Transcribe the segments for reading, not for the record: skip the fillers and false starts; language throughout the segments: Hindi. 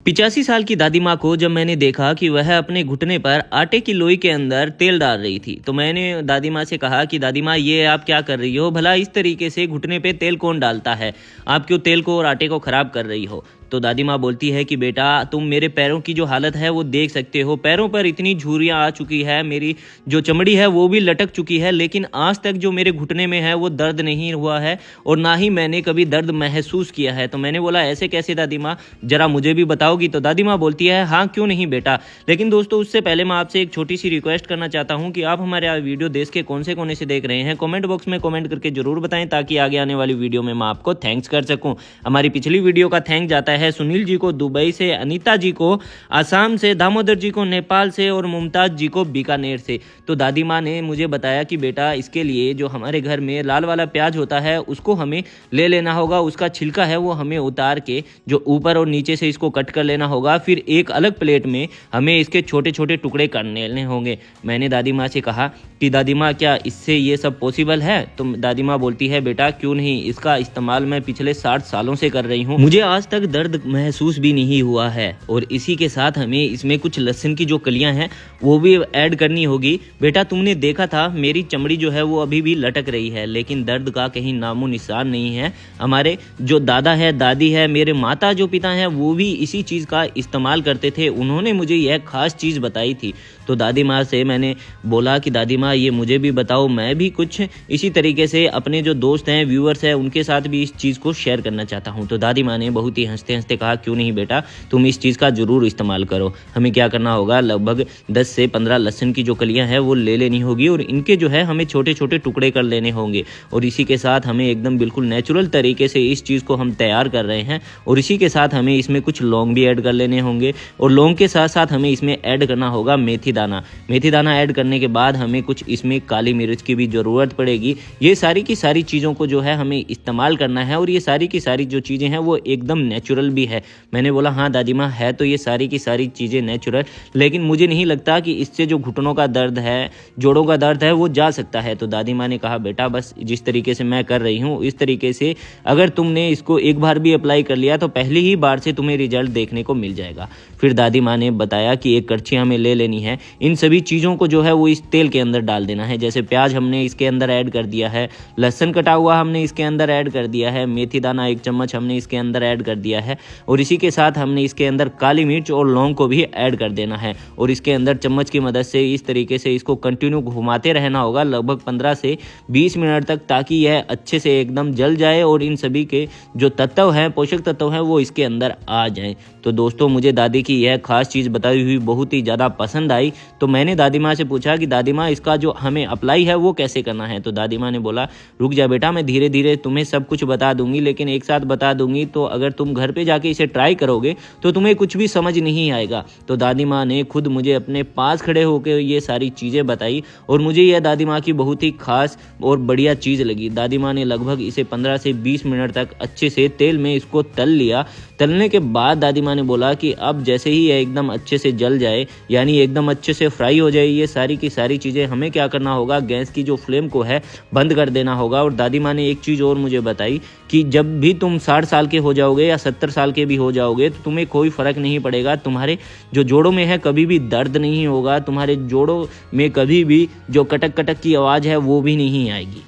85 साल की दादी माँ को जब मैंने देखा कि वह अपने घुटने पर आटे की लोई के अंदर तेल डाल रही थी, तो मैंने दादी माँ से कहा कि दादी माँ, ये आप क्या कर रही हो? भला इस तरीके से घुटने पे तेल कौन डालता है? आप क्यों तेल को और आटे को खराब कर रही हो? तो दादी माँ बोलती है कि बेटा, तुम मेरे पैरों की जो हालत है वो देख सकते हो। पैरों पर इतनी झुर्रियाँ आ चुकी है, मेरी जो चमड़ी है वो भी लटक चुकी है, लेकिन आज तक जो मेरे घुटने में है वो दर्द नहीं हुआ है और ना ही मैंने कभी दर्द महसूस किया है। तो मैंने बोला, ऐसे कैसे दादी माँ, जरा मुझे भी बताओगी? तो दादी माँ बोलती है, हाँ क्यों नहीं बेटा। लेकिन दोस्तों, उससे पहले मैं आपसे एक छोटी सी रिक्वेस्ट करना चाहता हूँ कि आप हमारे वीडियो देश के कौन से कोने से देख रहे हैं, कमेंट बॉक्स में कमेंट करके जरूर बताएं, ताकि आगे आने वाली वीडियो में मैं आपको थैंक्स कर सकूं। हमारी पिछली वीडियो का थैंक जाता है सुनील जी को दुबई से, अनीता जी को आसाम से, दामोदर जी को नेपाल से और मुमताज जी को बीकानेर से। तो दादी माँ ने मुझे बताया कि बेटा, इसके लिए जो हमारे घर में लाल वाला प्याज होता है उसको हमें ले लेना होगा, उसका छिलका है वो हमें उतार के जो ऊपर और नीचे से इसको कट कर लेना होगा, फिर एक अलग प्लेट में हमें इसके छोटे छोटे टुकड़े करने लेने होंगे। मैंने दादी माँ से कहा कि दादी माँ, क्या इससे ये सब पॉसिबल है? तो दादी माँ बोलती है, बेटा क्यों नहीं, इसका इस्तेमाल मैं पिछले 60 सालों से कर रही हूँ, मुझे आज तक दर्द महसूस भी नहीं हुआ है। और इसी के साथ हमें इसमें कुछ लहसुन की जो कलियां हैं वो भी ऐड करनी होगी। बेटा, तुमने देखा था मेरी चमड़ी जो है वो अभी भी लटक रही है, लेकिन दर्द का कहीं नामो निशान नहीं है। हमारे जो दादा है, दादी है, मेरे माता जो पिता हैं, वो भी इसी चीज़ का इस्तेमाल करते थे। उन्होंने मुझे यह खास चीज़ बताई थी। तो दादी माँ से मैंने बोला कि दादी माँ, ये मुझे भी बताओ, मैं भी कुछ इसी तरीके से अपने जो दोस्त हैं, व्यूअर्स हैं, उनके साथ भी इस चीज़ को शेयर करना चाहता हूँ। तो दादी माँ ने बहुत ही हंसते हंसते कहा, क्यों नहीं बेटा, तुम इस चीज़ का ज़रूर इस्तेमाल करो। हमें क्या करना होगा, लगभग 10 से 15 लहसुन की जो कलियां हैं वो ले लेनी होगी और इनके जो है हमें छोटे छोटे टुकड़े कर लेने होंगे। और इसी के साथ हमें एकदम बिल्कुल नेचुरल तरीके से इस चीज़ को हम तैयार कर रहे हैं। और इसी के साथ हमें इसमें कुछ लौंग भी ऐड कर लेने होंगे और लौंग के साथ साथ हमें इसमें ऐड करना होगा मेथी दाना। मेथी दाना ऐड करने के बाद हमें कुछ इसमें काली मिर्च की भी ज़रूरत पड़ेगी। ये सारी की सारी चीज़ों को जो है हमें इस्तेमाल करना है और ये सारी की सारी जो चीज़ें हैं वो एकदम नेचुरल भी है। मैंने बोला, हाँ दादी माँ, है तो ये सारी की सारी चीज़ें नेचुरल, लेकिन मुझे नहीं लगता कि इससे जो घुटनों का दर्द है, जोड़ों का दर्द है, वो जा सकता है। तो दादी माँ ने कहा, बेटा बस जिस तरीके से मैं कर रही हूँ इस तरीके से अगर तुमने इसको एक बार भी अप्लाई कर लिया तो पहली ही बार से तुम्हें रिजल्ट देखने को मिल जाएगा। फिर दादी माँ ने बताया कि एक कड़छी हमें ले लेनी है, इन सभी चीज़ों को जो है वो इस तेल के अंदर डाल देना है। जैसे प्याज हमने इसके अंदर ऐड कर दिया है, लहसुन कटा हुआ हमने इसके अंदर ऐड कर दिया है, मेथी दाना 1 चम्मच हमने इसके अंदर ऐड कर दिया है और इसी के साथ हमने इसके अंदर काली मिर्च और लौंग को भी ऐड कर देना है। और इसके अंदर चम्मच की मदद से इस तरीके से इसको कंटिन्यू घुमाते रहना होगा लगभग 15 से 20 मिनट तक, ताकि यह अच्छे से एकदम जल जाए और इन सभी के जो तत्व हैं, पोषक तत्व हैं, वो इसके अंदर आ जाएं। तो दोस्तों, मुझे दादी की यह खास चीज़ बताई हुई बहुत ही ज़्यादा पसंद आई। तो मैंने दादी माँ से पूछा कि दादी माँ, इसका जो हमें अप्लाई है वो कैसे करना है? तो दादी माँ ने बोला, रुक जा बेटा, मैं धीरे धीरे तुम्हें सब कुछ बता दूंगी, लेकिन एक साथ बता दूंगी तो अगर तुम घर पे जाके इसे ट्राई करोगे तो तुम्हें कुछ भी समझ नहीं आएगा। तो दादी माँ ने खुद मुझे अपने पास खड़े होकर ये सारी चीज़ें बताई और मुझे यह दादी माँ की बहुत ही खास और बढ़िया चीज़ लगी। दादी माँ ने लगभग इसे 15 से 20 मिनट तक अच्छे से तेल में इसको तल लिया। तलने के बाद दादी माँ ने बोला कि अब जैसे ही यह एकदम अच्छे से जल जाए, यानी एकदम अच्छे से फ्राई हो जाए ये सारी की सारी चीज़ें, हमें क्या करना होगा, गैस की जो फ्लेम को है बंद कर देना होगा। और दादी माँ ने एक चीज़ और मुझे बताई कि जब भी तुम 60 साल के हो जाओगे या 70 साल के भी हो जाओगे तो तुम्हें कोई फ़र्क नहीं पड़ेगा, तुम्हारे जो जोड़ों में है कभी भी दर्द नहीं होगा, तुम्हारे जोड़ों में कभी भी जो कटक कटक की आवाज़ है वो भी नहीं आएगी।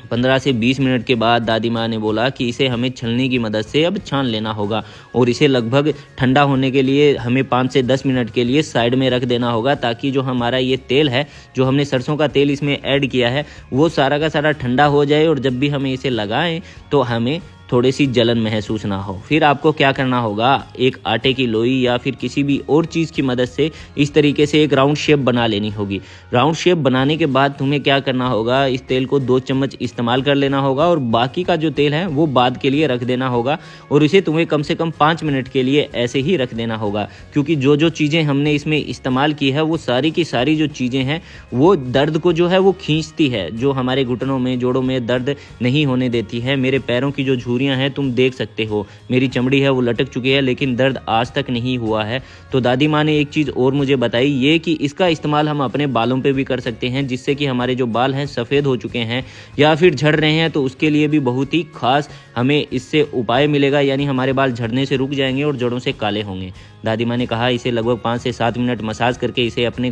15 से 20 मिनट के बाद दादी माँ ने बोला कि इसे हमें छलनी की मदद से अब छान लेना होगा और इसे लगभग ठंडा होने के लिए हमें 5 से 10 मिनट के लिए साइड में रख देना होगा, ताकि जो हमारा ये तेल है, जो हमने सरसों का तेल इसमें ऐड किया है, वो सारा का सारा ठंडा हो जाए और जब भी हमें इसे लगाएं तो हमें थोड़ी सी जलन महसूस ना हो। फिर आपको क्या करना होगा, एक आटे की लोई या फिर किसी भी और चीज़ की मदद से इस तरीके से एक राउंड शेप बना लेनी होगी। राउंड शेप बनाने के बाद तुम्हें क्या करना होगा, इस तेल को 2 चम्मच इस्तेमाल कर लेना होगा और बाकी का जो तेल है वो बाद के लिए रख देना होगा और इसे तुम्हें कम से कम 5 मिनट के लिए ऐसे ही रख देना होगा, क्योंकि जो जो चीज़ें हमने इसमें इस्तेमाल की है वो सारी की सारी जो चीज़ें हैं वो दर्द को जो है वो खींचती है, जो हमारे घुटनों में, जोड़ों में दर्द नहीं होने देती है। मेरे पैरों की जो झुर्रियाँ हैं तुम देख सकते हो, मेरी चमड़ी है वो लटक चुकी है लेकिन दर्द आज तक नहीं हुआ है। तो दादी माँ ने एक चीज़ और मुझे बताई, ये कि इसका इस्तेमाल हम अपने बालों पे भी कर सकते हैं, जिससे कि हमारे जो बाल हैं सफ़ेद हो चुके हैं या फिर झड़ रहे हैं तो उसके लिए भी बहुत ही खास हमें इससे उपाय मिलेगा, यानी हमारे बाल झड़ने से रुक जाएंगे और जड़ों से काले होंगे। दादी माँ ने कहा इसे लगभग 5 से 7 मिनट मसाज करके इसे अपने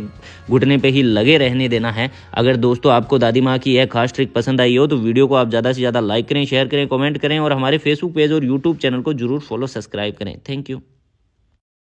घुटने पे ही लगे रहने देना है। अगर दोस्तों आपको दादी माँ की यह खास ट्रिक पसंद आई हो तो वीडियो को आप ज़्यादा से ज़्यादा लाइक करें, शेयर करें, कमेंट करें और हमारे फेसबुक पेज और यूट्यूब चैनल को जरूर फॉलो सब्सक्राइब करें। Thank you.